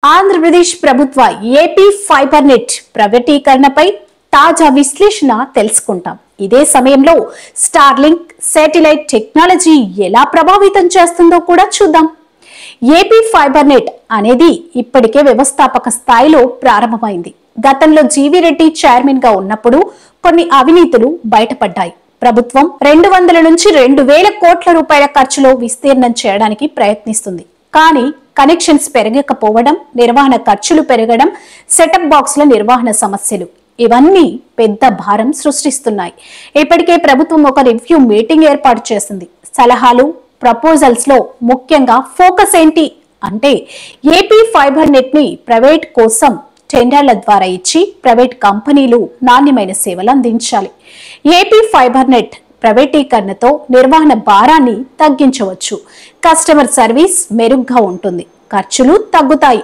ఆంధ్రప్రదేశ్ ప్రభుత్వ AP fibre net ప్రైవేటీకరణపై తాజా విశ్లేషణ తెలుసుకుంటాం. ఇదే సమయంలో స్టార్లింక్ శాటిలైట్ టెక్నాలజీ ఎలా ప్రభావితం చేస్తుందో కూడా చూద్దాం. ఏపీ ఫైబర్ నెట్ అనేది ఇప్పటికే వ్యవస్థాపక స్థాయిలో ప్రారంభమైంది. గతంలో జీవీ రెడ్డి చైర్మన్ గా ఉన్నప్పుడు కొన్ని అవినీతులు బయటపడ్డాయి. ప్రభుత్వం 200 నుంచి 2000 కోట్ల రూపాయల ఖర్చులో విస్తీర్ణం చేయడానికి ప్రయత్నిస్తుంది. కానీ కనెక్షన్స్ పెరగకపోవడం, నిర్వహణ ఖర్చులు పెరగడం, సెటప్ బాక్స్ల నిర్వహణ సమస్యలు ఇవన్నీ పెద్ద భారం సృష్టిస్తున్నాయి. ఇప్పటికే ప్రభుత్వం ఒక రివ్యూ మీటింగ్ ఏర్పాటు చేసింది. సలహాలు, ప్రపోజల్స్ లో ముఖ్యంగా ఫోకస్ ఏంటి అంటే ఏపీ ఫైబర్ నెట్ ని ప్రైవేట్ కోసం టెండర్ల ద్వారా ఇచ్చి ప్రైవేట్ కంపెనీలు నాణ్యమైన సేవలు అందించాలి. ఏపీ ఫైబర్ నెట్ ప్రైవేటీకరణతో నిర్వహణ భారాన్ని తగ్గించవచ్చు. కస్టమర్ సర్వీస్ మెరుగ్గా ఉంటుంది, ఖర్చులు తగ్గుతాయి.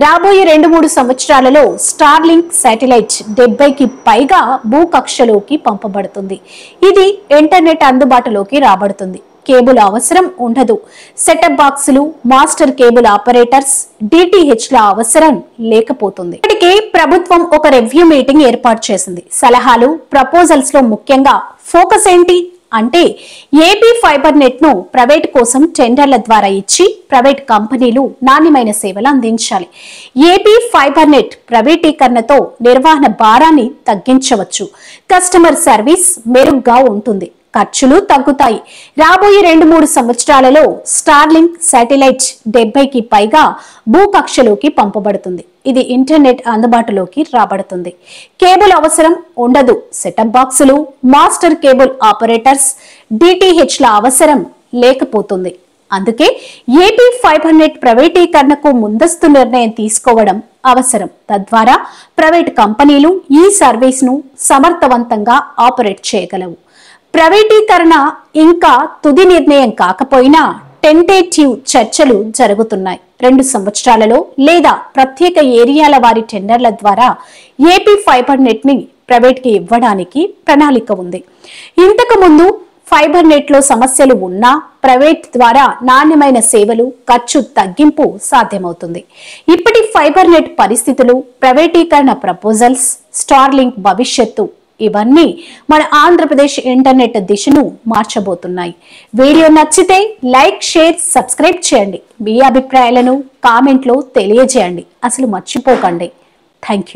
రాబోయే 2-3 సంవత్సరాలలో స్టార్లింక్ శాటిలైట్ 70కి పైగా భూకక్షలోకి పంపబడుతుంది. ఇది ఇంటర్నెట్ అందుబాటులోకి రాబడుతుంది. కేబుల్ అవసరం ఉండదు. సెటప్ బాక్సులు, మాస్టర్ కేబుల్ ఆపరేటర్స్, డిటిహెచ్ల అవసరం లేకపోతుంది. ఇప్పటికే ప్రభుత్వం ఒక రివ్యూ మీటింగ్ ఏర్పాటు చేసింది. సలహాలు, ప్రపోజల్స్ లో ముఖ్యంగా ఫోకస్ ఏంటి అంటే ఏపీ ఫైబర్ నెట్ ను ప్రైవేట్ కోసం టెండర్ల ద్వారా ఇచ్చి ప్రైవేట్ కంపెనీలు నాణ్యమైన సేవలు అందించాలి. ఏపీ ఫైబర్ నెట్ ప్రైవేటీకరణతో నిర్వహణ భారాన్ని తగ్గించవచ్చు. కస్టమర్ సర్వీస్ మెరుగ్గా ఉంటుంది, ఖర్చులు తగ్గుతాయి. రాబోయే 2-3 సంవత్సరాలలో స్టార్లింక్ శాటిలైట్ 70కి పైగా భూకక్షలోకి పంపబడుతుంది. ఇది ఇంటర్నెట్ అందుబాటులోకి రాబడుతుంది. కేబుల్ అవసరం ఉండదు. సెటప్ బాక్సులు, మాస్టర్ కేబుల్ ఆపరేటర్స్, డిటిహెచ్ల అవసరం లేకపోతుంది. అందుకే ఏపీ ఫైబర్ నెట్ ప్రైవేటీకరణకు ముందస్తు నిర్ణయం తీసుకోవడం అవసరం. తద్వారా ప్రైవేట్ కంపెనీలు ఈ సర్వీస్ ను సమర్థవంతంగా ఆపరేట్ చేయగలవు. ప్రైవేటీకరణ ఇంకా తుది నిర్ణయం కాకపోయినా టెంటేటివ్ చర్చలు జరుగుతున్నాయి. 2 సంవత్సరాలలో లేదా ప్రత్యేక ఏరియాల వారి టెండర్ల ద్వారా ఏపీ ఫైబర్ నెట్ ని ప్రైవేట్ కి ఇవ్వడానికి ప్రణాళిక ఉంది. ఇంతకు ముందు ఫైబర్ నెట్ లో సమస్యలు ఉన్నా ప్రైవేట్ ద్వారా నాణ్యమైన సేవలు, ఖర్చు తగ్గింపు సాధ్యమవుతుంది. ఇప్పటి ఫైబర్ నెట్ పరిస్థితులు, ప్రైవేటీకరణ ప్రపోజల్స్, స్టార్లింక్ భవిష్యత్తు ఇవన్నీ మన ఆంధ్రప్రదేశ్ ఇంటర్నెట్ దిశను మార్చబోతున్నాయి. వీడియో నచ్చితే లైక్, షేర్, సబ్స్క్రైబ్ చేయండి. మీ అభిప్రాయాలను కామెంట్లో తెలియజేయండి. అసలు మర్చిపోకండి. Thank you.